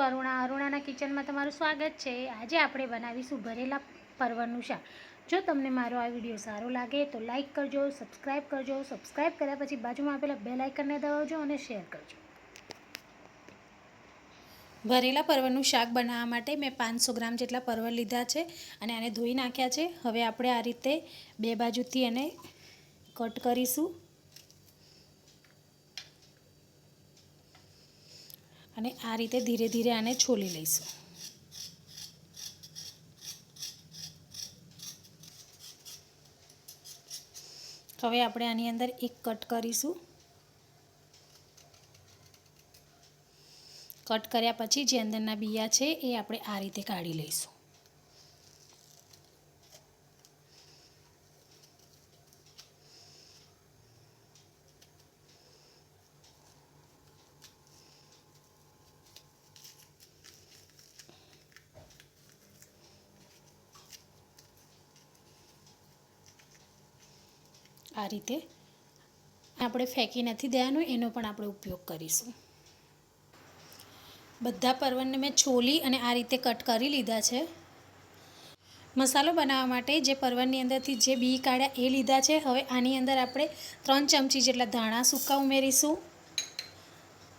અરુણાના કિચનમાં તમારું સ્વાગત છે। આજે આપણે બનાવીશું ભરેલા પરવળનું શાક। જો તમને મારો આ વિડીયો સારો લાગે તો લાઈક કરજો, સબસ્ક્રાઈબ કરજો। સબસ્ક્રાઈબ કર્યા પછી બાજુમાં આપેલા બેલ આઇકનને દબાવજો અને શેર કરજો। ભરેલા પરવળનું શાક બનાવવા માટે મેં 500 ગ્રામ જેટલા પરવળ લીધા છે અને આને ધોઈ નાખ્યા છે। હવે આપણે આ રીતે બે બાજુથી એને કટ કરીશું અને આ રીતે ધીરે ધીરે આને છોલી લઈશું। હવે આપણે આની અંદર એક કટ કરીશું। કટ કર્યા પછી જે અંદરના બિયા છે એ આપણે આ રીતે કાઢી લઈશું। આ રીતે આપણે ફેંકી નથી દેવાનું, એનો પણ આપણે ઉપયોગ કરીશું। બધા પરવળને મેં છોલી અને આ રીતે કટ કરી લીધા છે। મસાલો બનાવવા માટે જે પરવળની અંદરથી જે બી કાઢ્યા એ લીધા છે। હવે આની અંદર આપણે 3 ચમચી જેટલા ધાણા સૂકા ઉમેરીશું,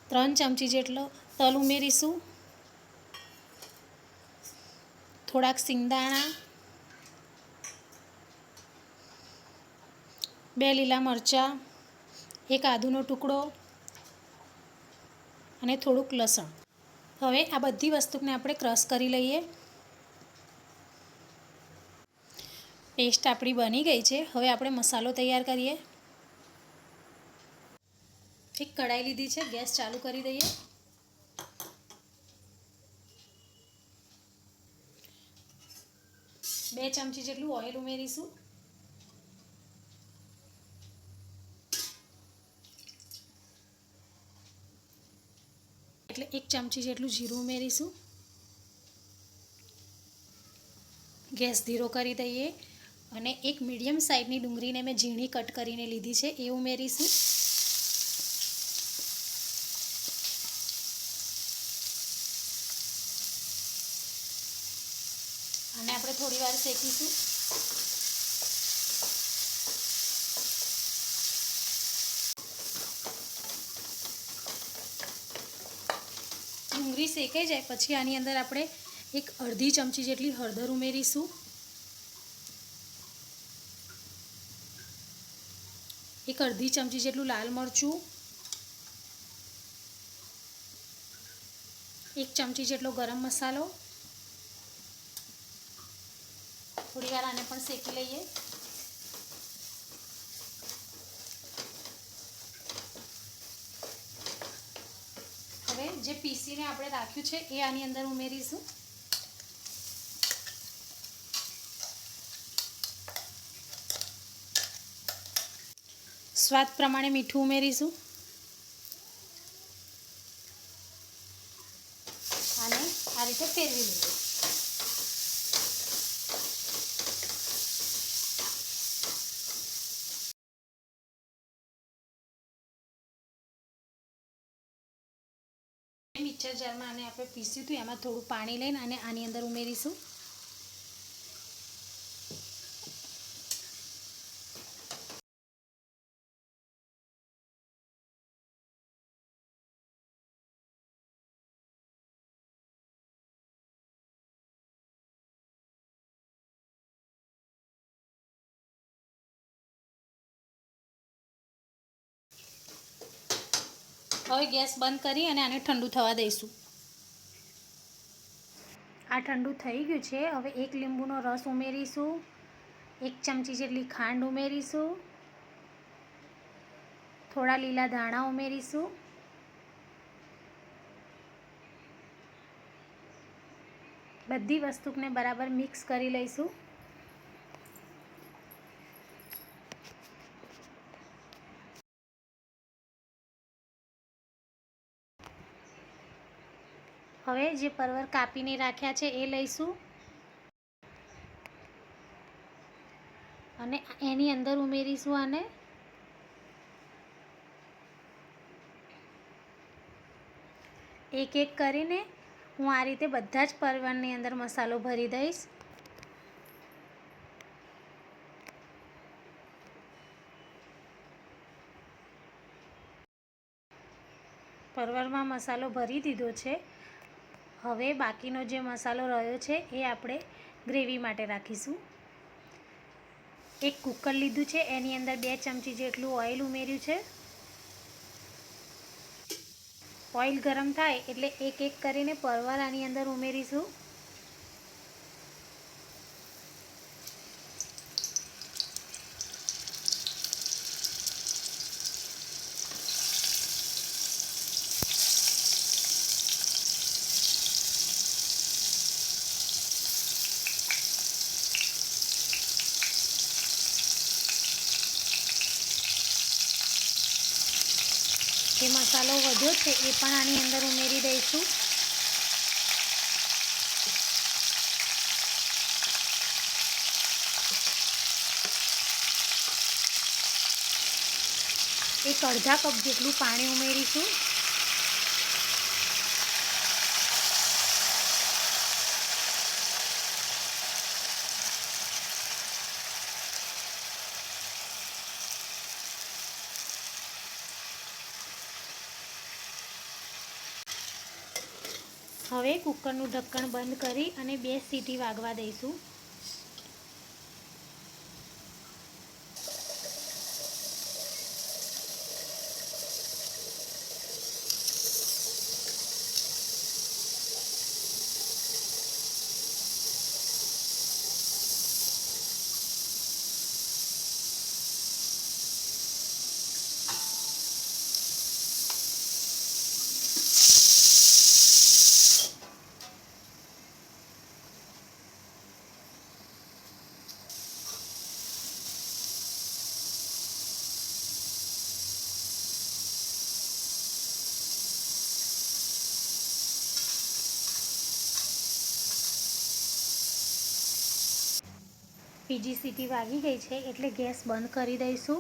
3 ચમચી જેટલો તલ ઉમેરીશું, થોડાક સિંગદાણા, 2 લીલા મરચાં, 1 આદુનો ટુકડો અને થોડુંક લસણ। હવે આ બધી વસ્તુને આપણે ક્રશ કરી લઈએ। પેસ્ટ આપણી બની ગઈ છે। હવે આપણે મસાલો તૈયાર કરીએ। એક કઢાઈ લીધી છે, ગેસ ચાલુ કરી દઈએ। બે ચમચી જેટલું ઓઇલ ઉમેરીશું, એટલે 1 ચમચી જેટલું જીરું ઉમેરીશું। ગેસ ધીરો કરી દઈએ અને એક મીડિયમ સાઇઝની ડુંગળીને મેં ઝીણી કટ કરીને લીધી છે એ ઉમેરીશું। અને આપણે થોડી વાર શેકીશું। ડુંગળી શેકાઈ જાય પછી આની અંદર આપણે એક અડધી ચમચી જેટલી હળદર ઉમેરીશું, એક અડધી ચમચી જેટલું લાલ મરચું, 1 ચમચી જેટલો ગરમ મસાલો। થોડી વાર આને પણ શેકી લઈએ। હવે જે પીસીને આપણે રાખ્યું છે એ આની અંદર ઉમેરીશું। સ્વાદ પ્રમાણે મીઠું ઉમેરીશું અને આ રીતે ફેરવી લઈએ। મિક્સર જારમાં આને આપણે પીસ્યું હતું એમાં થોડું પાણી લઈને અને આની અંદર ઉમેરીશું। હવે ગેસ બંધ કરી અને આને ઠંડુ થવા દઈશું। આ ઠંડુ થઈ ગયું છે। હવે 1 લીંબુનો રસ ઉમેરીશું, 1 ચમચી જેટલી ખાંડ ઉમેરીશું, થોડા લીલા ધાણા ઉમેરીશું, બધી વસ્તુને બરાબર મિક્સ કરી લઈશું। હવે જે પરવળ કાપીને રાખ્યા છે એ લઈશું અને એની અંદર ઉમેરીશું આને। એક એક કરીને હું આ રીતે બધા જ પરવળની અંદર મસાલો ભરી દઈશ. પરવળમાં મસાલો ભરી દીધો છે. હવે બાકીનો જે મસાલો રહ્યો છે એ આપણે ગ્રેવી માટે રાખીશું. એક કુકર લીધું છે, એની અંદર 2 ચમચી જેટલું ઓઇલ ઉમેર્યું છે. ઓઇલ ગરમ થાય એટલે એક એક કરીને પરવળ આની અંદર ઉમેરીશું. જે મસાલો વધ્યો છે એ પણ આની અંદર ઉમેરી દઈશું. એક અડધા કપ જેટલું પાણી ઉમેરીશું. હવે કુકરનું ઢક્કણ બંધ કરી અને 2 સીટી વાગવા દઈશું. બીજી સીટી વાગી ગઈ છે એટલે ગેસ બંધ કરી દઈશું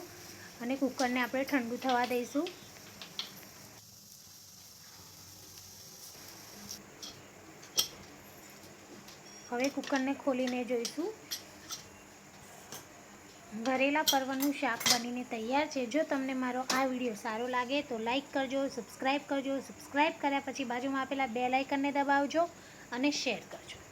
અને કુકરને આપણે ઠંડુ થવા દઈશું. હવે કુકરને ખોલીને જોઈશું. ભરેલા પરવળનું શાક બનીને તૈયાર છે. જો તમને મારો આ વિડીયો સારો લાગે તો લાઈક કરજો, સબસ્ક્રાઈબ કરજો. સબસ્ક્રાઈબ કર્યા પછી બાજુમાં આપેલા બેલ આઇકનને દબાવજો અને શેર કરજો.